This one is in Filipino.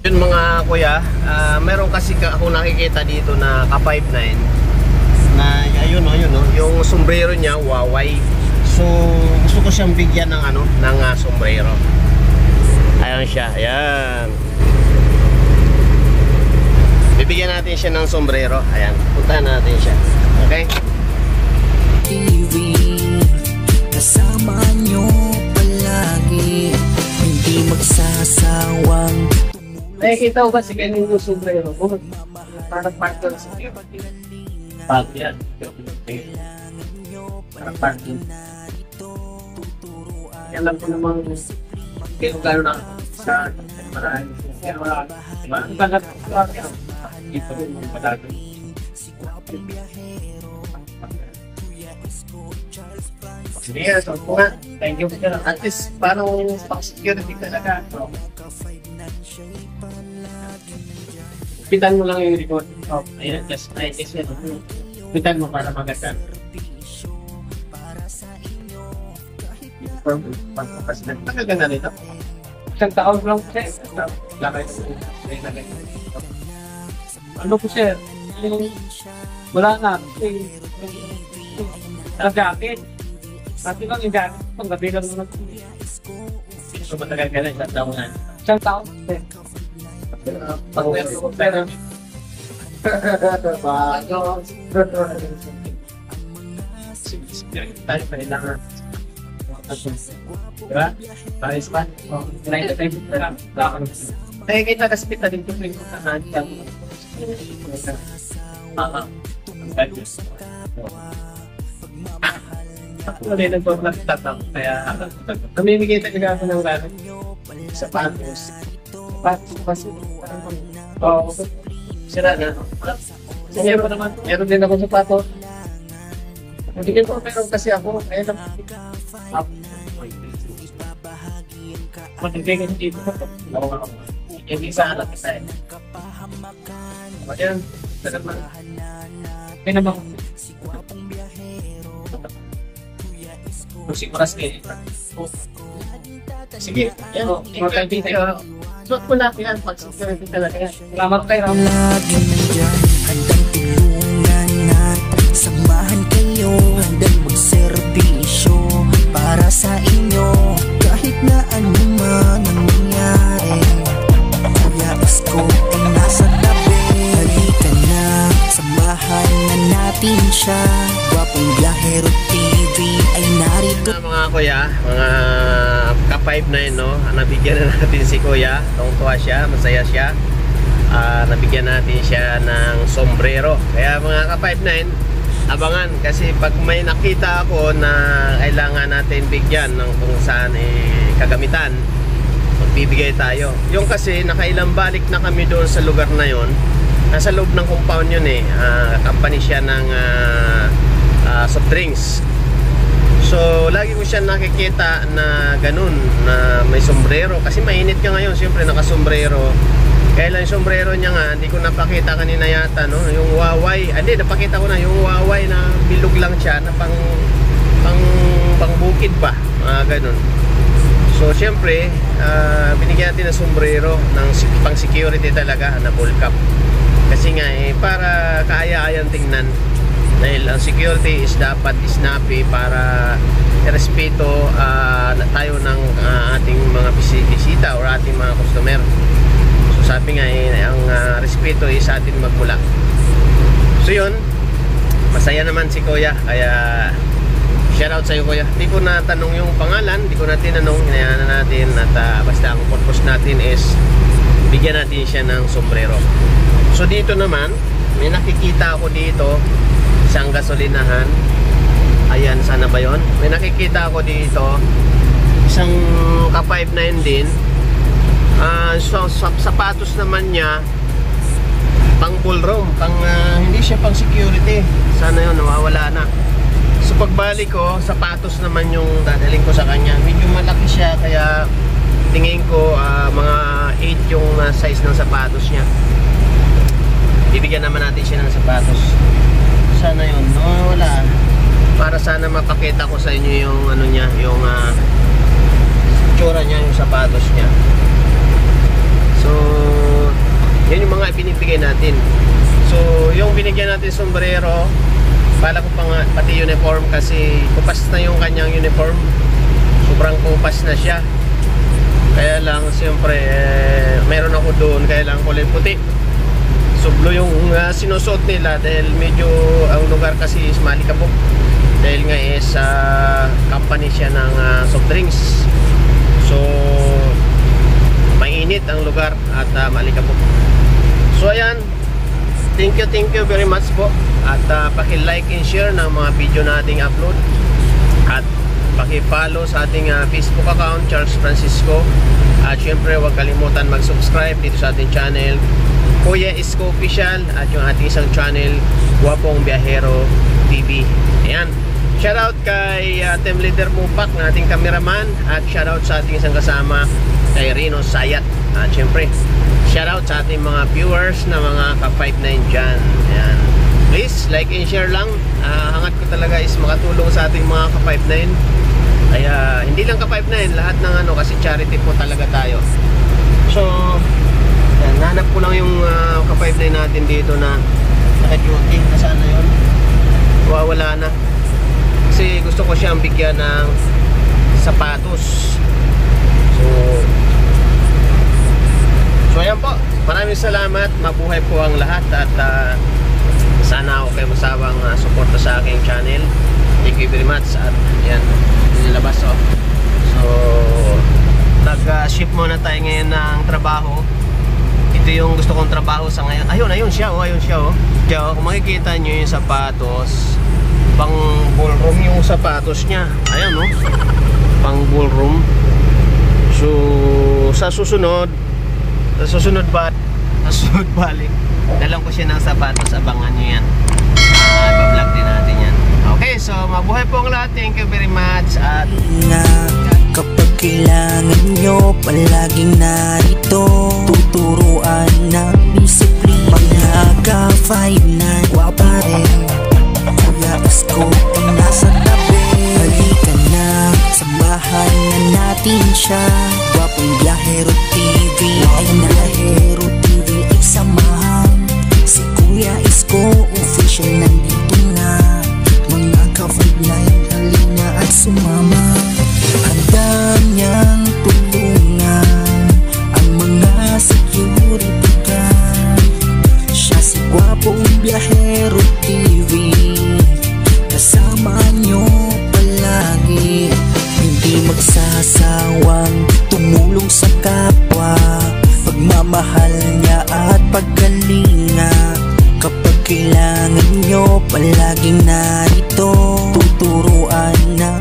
Yun mga kuya, meron kasi ako nakikita dito na ka 5'9" na ayun oh, yung sombrero niya Huawei. So gusto ko siyang bigyan ng ng sombrero. Ayan siya, ayan. Bibigyan natin siya ng sombrero. Ayan, puntahan natin siya. Okay? TV, kasama nyo palagi, hindi magsasawang. Nakikita ko ba si Kenin yung sombrero ko? Parang part doon sa iyo. Part yan. Parang part doon. Alam ko namang kaya gano'n na sa marami. Kaya wala. Diba? Ang bagat ko kaya. Ito rin yung badago. Sige, so po nga. Thank you. At least parang pang-security talaga. Pitan mo lang yung record. Oh, ayan, just yan. Pitan mo para maganda. Nakaganda nito. Isang taon lang siya. Ano po sir? Wala na. Ang jacket. Kasi lang yung jacket. Panggabi lang naman. So matagal ka na isang taon na. Isang taon? Pag-meron ko pera. Tayo pa rin lang. Diba? Paris pa? Nakikita kasi kita din kung yung kutahan. Ako rin nagpapagtatap. Kaya namimigay talaga ako ng gano'n. Sapatos. Sapatos kasi. Oo. Sira na. Meron din ako sapatos. Hindi ko meron kasi ako. Kaya lang. Magiging dito. Hindi sa anak isa eh. Ayan. Salamat. May naman. Siguras kayo. Sige. Yan o. Mga kaibigan. Suot ko lang yan. Pag-security talaga yan. Salamat kayo. Laging nandyan, handang tulungan at samahan kayo, handang magserbisyo para sa inyo. Kahit na anuman ang nangyari, Kuya Isko ay nasa tabi. Halika na, samahan na natin siya. Gwapong Biyahero TV ay narito. Mga kuya, mga ka 5'9", no? Nabigyan na natin si kuya. Tungtuwa siya, masaya siya. Nabigyan natin siya ng sombrero. Kaya mga ka 5'9", abangan. Kasi pag may nakita ako na kailangan natin bigyan ng kung saan kagamitan, magbibigay tayo. Yung kasi nakailang balik na kami doon sa lugar na yon. Nasa loob ng compound yun eh. Company siya ng soft drinks. So lagi ko siya nakikita na ganun, na may sombrero. Kasi mainit ka ngayon, siyempre nakasombrero. Kaya lang yung sombrero niya nga, hindi ko napakita kanina yata, no? Yung Huawei, hindi, napakita ko na yung Huawei na bilog lang siya, na pang bukid ba, ganun. So siyempre, binigyan natin ng sombrero ng pang security talaga, na full cap. Kasi nga para kaaya-ayang tingnan. Dahil ang security is dapat snappy para respeto tayo ng ating mga bisita or ating mga customer. So sabi nga ang respeto is sa atin magmula. So yun, masaya naman si kuya. Kaya shoutout sa iyo kuya. Hindi ko na tanong yung pangalan, hindi ko na tinanong, hinayaan na natin. At basta ang purpose natin is bigyan natin siya ng sombrero. So dito naman, may nakikita ako dito isang gasolinahan. Ayan, sana ba yun? May nakikita ako dito isang ka 5'9" din. So sapatos naman niya pang ballroom, hindi siya pang security. Sana yun, nawawala na. So pagbalik ko, sapatos naman yung dadaling ko sa kanya. Medyo malaki siya, kaya tingin ko mga 8 yung size ng sapatos niya. Bibigyan naman natin siya ng sapatos. Sana yun, wala. Para sana mapakita ko sa inyo yung ano niya, yung tsura niya, yung sapatos niya. So binibigay natin. So yung binigyan natin sombrero, pala ko pa nga pati uniform kasi kupas na yung kanyang uniform, sobrang kupas na siya. Kaya lang siyempre meron ako doon, kaya lang kulay puti. Sublo yung sinusuot nila dahil medyo ang lugar kasi is Malikabok. Dahil nga is company siya ng soft drinks. So mainit ang lugar at Malikabok. So ayan, thank you very much po. At paki-like and share ng mga video nating upload. At paki-follow sa ating Facebook account, Charles Francisco. At syempre huwag kalimutan mag-subscribe dito sa ating channel, Kuya Isko Official. At yung ating isang channel, Guwapong Biyahero TV. Ayan, shoutout kay team leader Mupak na ating cameraman. At shoutout sa ating isang kasama, kay Rino Sayat. At syempre shoutout sa ating mga viewers na mga ka-59 dyan. Ayan, please like and share lang. Hangat ko talaga is makatulong sa ating mga ka-59. Kaya hindi lang ka-59, lahat ng ano, kasi charity po talaga tayo. So yan, nanap ko lang yung ka-59 natin dito na naka-duty. Nasaan na yun? Wala na. Kasi gusto ko siyang bigyan ng sapatos. So ayan po, maraming salamat. Mabuhay po ang lahat. At sana ako kayo masawang suporta sa aking channel. Thank you very much. At yan, nilabas oh. So nag-shift muna tayo ngayon ng trabaho. Ito yung gusto kong trabaho sa ngayon. Ayun siya oh, Kaya kung makikita nyo yung sapatos, pang ballroom yung sapatos niya. Ayan oh, pang ballroom. So sa susunod balik, dalang ko siya ng sapatos. Abangan nyo yan. Iba-vlog din natin yan. Okay, so mabuhay po ang lahat. Thank you very much. At kapag kailangan nyo, palaging narito. Tuturuan ng disiplina. Mga ka-59, wapare Kuya Isko ang nasa tabi. Halika na, samahan na natin siya. Guwapong Biyahero TV ay Biyahero TV ay samahan. Si Kuya Isko Official nandito na. Mga ka-59, halina at sumama. Handa niyang tulungan ang mga security guard. Siya si Guwapong Biyahero TV, kasama niyo palagi. Hindi magsasawang tumulong sa kapwa, pagmamahal niya at pagkalinga. Kapag kailangan nyo, palaging narito. Tuturuan na